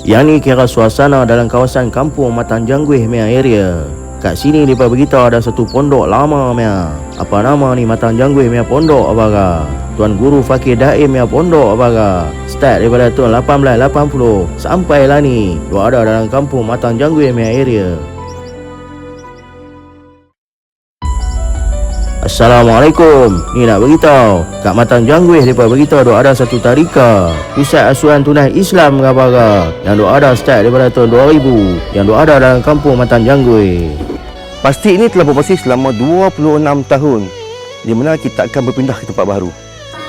Yang ni kira suasana dalam kawasan kampung Matan Jangguih Mea area. Kat sini mereka beritahu ada satu pondok lama Mea. Apa nama ni Matan Jangguih Mea Pondok abaga. Tuan Guru Fakir Daim Mea Pondok abaga. Start daripada tahun 1880 sampailah ni dia ada dalam kampung Matan Jangguih Mea area. Assalamualaikum. Ni nak beritahu kat Matan Jangguih mereka beritahu dia ada satu tadika pusat asuhan tunai Islam abaga yang dia ada start daripada tahun 2000 yang dia ada dalam kampung Matan Jangguih. Pasti ini telah beroperasi selama 26 tahun, di mana kita akan berpindah ke tempat baru.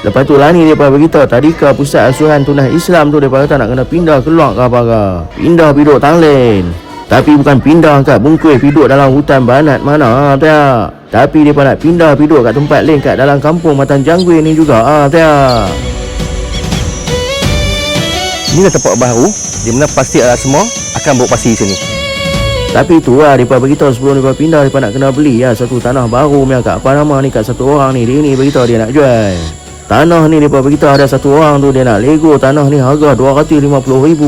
Lepas tu lah ni mereka beritahu tadika pusat asuhan tunai Islam tu mereka kata nak kena pindah keluar ke abaga. Pindah piduk Tanglin. Tapi bukan pindah kat bungkus piduk dalam hutan banat mana tak. Tapi mereka nak pindah piduk kat tempat lain kat dalam kampung Matan Jangguih ni juga tak. Inilah tempat baru di mana pasti adalah semua akan beroperasi di sini. Tapi tu lah mereka beritahu sebelum mereka pindah mereka nak kena beli satu tanah baru kat apa nama ni kat satu orang ni. Dia ni beritahu dia nak jual tanah ni. Mereka beritahu ada satu orang tu dia nak lego tanah ni harga RM250,000.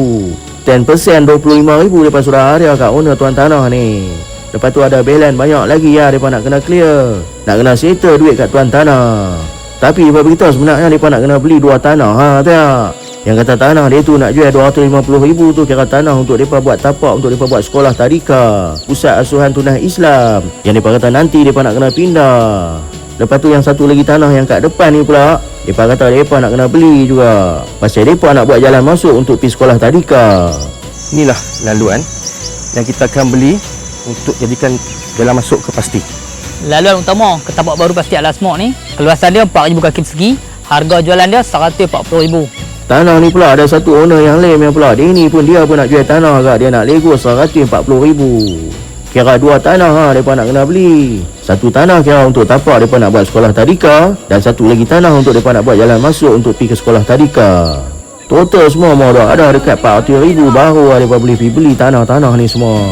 10% RM25,000 mereka sudah ada kat owner tuan tanah ni. Lepas tu ada balance banyak lagi mereka nak kena clear. Nak kena settle duit kat tuan tanah. Tapi mereka beritahu sebenarnya mereka nak kena beli dua tanah tak. Yang kata tanah dia tu nak jual RM250,000 tu kira tanah untuk mereka buat tapak, untuk mereka buat sekolah tadika pusat asuhan tunai Islam. Yang mereka kata nanti mereka nak kena pindah. Lepas tu yang satu lagi tanah yang kat depan ni pula mereka kata mereka nak kena beli juga. Pasal mereka nak buat jalan masuk untuk pergi sekolah tadika. Inilah laluan yang kita akan beli untuk jadikan jalan masuk ke pasti. Laluan utama ke tapak baru pasti Al-Asma' ni, keluasan dia 4,000 kaki persegi, harga jualan dia RM140,000. Tanah ni pula ada satu owner yang lain yang pula. Dia ni pun dia pun nak jual tanah kat. Dia nak lego RM140,000. Kira dua tanah mereka nak kena beli. Satu tanah kira untuk tapak mereka nak buat sekolah tadika. Dan satu lagi tanah untuk mereka nak buat jalan masuk untuk pergi ke sekolah tadika. Total semua mau dah ada dekat RM400,000 baru mereka boleh pergi beli tanah-tanah ni semua.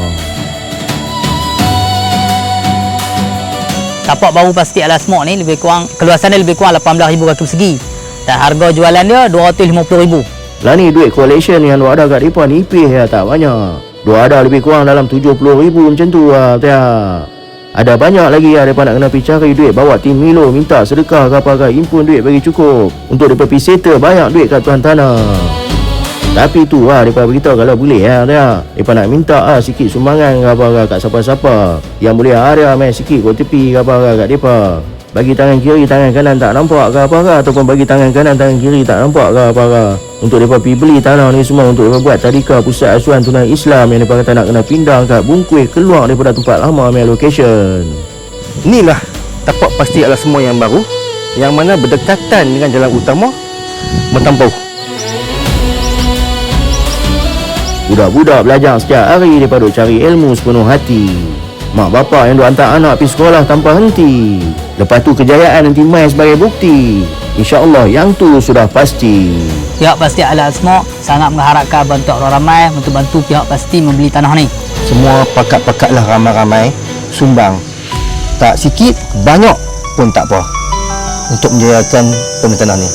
Tapak baru pasti Al-Asma' ni lebih kurang, keluasan dia lebih kurang 18,000 kaki persegi. Dan harga jualan dia RM250,000. Lah ni duit collection yang ada kat mereka nipis tak banyak. Dia ada lebih kurang dalam RM70,000 macam tu tak. Ada banyak lagi mereka nak kena pergi cari duit, bawa tim Milo minta sedekah ke apa ke, impun duit bagi cukup untuk mereka pergi settle banyak duit kat tuan tanah. Tapi tu mereka beritahu kalau boleh tak. Mereka nak minta sikit sumbangan ke apa ke kat siapa-siapa yang boleh ada main sikit kat tepi ke apa ke kat mereka. Bagi tangan kiri tangan kanan tak nampak ke apa ke, ataupun bagi tangan kanan tangan kiri tak nampak ke apa ke, untuk mereka pergi beli tanah ni semua untuk mereka buat tadika pusat asuhan tunai Islam yang mereka kata nak kena pindah kat bungkus keluar daripada tempat lama punya location. Inilah tapak pasti Al-Asma' yang baru, yang mana berdekatan dengan jalan utama Matampau. Budak-budak belajar setiap hari daripada cari ilmu sepenuh hati. Mak bapak yang duk hantar anak pergi sekolah tanpa henti. Lepas tu kejayaan nanti mai sebagai bukti. InsyaAllah yang tu sudah pasti. Pihak pasti Al-Asma' sangat mengharapkan bantuan orang ramai untuk bantu pihak pasti membeli tanah ni. Semua pakat-pakatlah ramai-ramai sumbang. Tak sikit, banyak pun tak apa untuk menjayakan pembeli tanah ni.